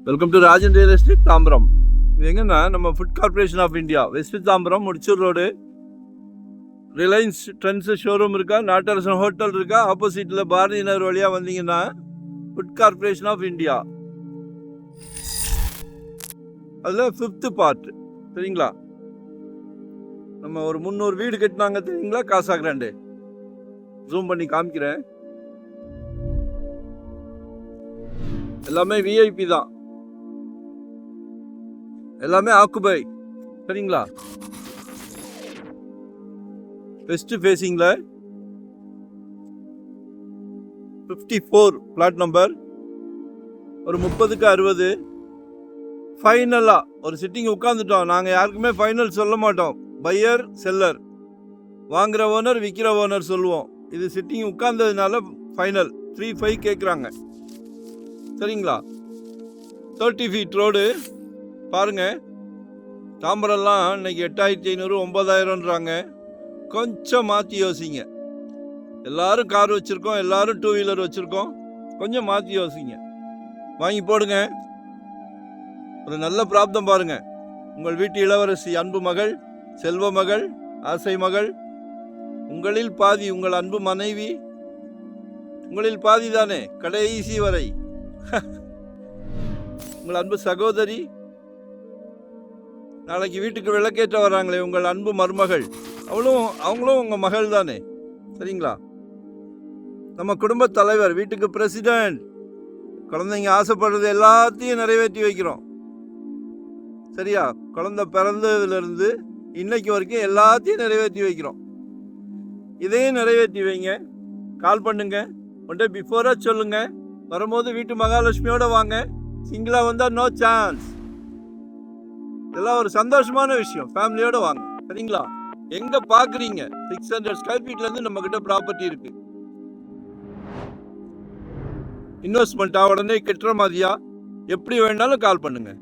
Welcome to Rajan real estate Tambaram. இது எங்கன்னா நம்ம food corporation of India, west Tambaram, Mudichur road, Reliance Trends showroom இருக்கா, Nattarasan hotel இருக்கா, ஆப்போசிட்டில் பாரதி நகர் வழியாக வந்தீங்கன்னா ஃபுட் கார்பரேஷன் ஆஃப் இந்தியா, அதில் 5th பார்ட். சரிங்களா? நம்ம ஒரு 300 வீடு கட்டினாங்க தெரியுங்களா, காசா கிராண்டு. ஜூம் பண்ணி காமிக்கிறேன். எல்லாமே விஐபி தான், எல்லாமே ஆக்குபை. சரிங்களா? வெஸ்ட் ஃபேசிங்ல 54 பிளாட் நம்பர். ஒரு 30க்கு 60 ஃபைனலா ஒரு சிட்டிங் உட்காந்துட்டோம். நாங்கள் யாருக்குமே ஃபைனல் சொல்ல மாட்டோம். பையர் செல்லர், வாங்குற ஓனர் விற்கிற ஓனர் சொல்லுவோம். இது சிட்டிங் உட்கார்ந்ததுனால ஃபைனல் 3.5 கேட்குறாங்க. சரிங்களா? 30 ஃபீட் ரோடு பாருங்க. தாம்பரம்லாம் இன்னைக்கு 8500 9000ன்றாங்க. கொஞ்சம் மாற்றி யோசிங்க. எல்லாரும் கார் வச்சுருக்கோம், எல்லாரும் 2 வீலர் வச்சுருக்கோம். கொஞ்சம் மாற்றி யோசிங்க, வாங்கி போடுங்க. ஒரு நல்ல பிராப்தம் பாருங்க. உங்கள் வீட்டு இளவரசி, அன்பு மகள், செல்வ மகள், ஆசை மகள், உங்களில் பாதி உங்கள் அன்பு மனைவி, உங்களில் பாதி தானே கடைசி வரை. உங்கள் அன்பு சகோதரி, நாளைக்கு வீட்டுக்கு விளக்கேற்ற வராங்களே உங்கள் அன்பு மருமகள், அவங்களும் உங்கள் மகள் தானே. சரிங்களா? நம்ம குடும்ப தலைவர், வீட்டுக்கு பிரசிடென்ட், குழந்தைங்க ஆசைப்படுறது எல்லாத்தையும் நிறைவேற்றி வைக்கிறோம். சரியா? குழந்தை பிறந்ததுலேருந்து இன்னைக்கு வரைக்கும் எல்லாத்தையும் நிறைவேற்றி வைக்கிறோம். இதையும் நிறைவேற்றி வைங்க. கால் பண்ணுங்க, ஒன் டே பிஃபோராக சொல்லுங்க. வரும்போது வீட்டு மகாலட்சுமியோட வாங்க. சிங்கிளாக வந்தால் நோ சான்ஸ். இதெல்லாம் ஒரு சந்தோஷமான விஷயம். ஃபேமிலியோட வாங்க. சரிங்களா? எங்கே பார்க்குறீங்க? 600 ஸ்கொயர் ஃபீட்லேருந்து நம்மக்கிட்ட ப்ராப்பர்ட்டி இருக்குது. இன்வெஸ்ட்மெண்ட்டாக உடனே கட்டுற மாதிரியா எப்படி வேணாலும் கால் பண்ணுங்கள்.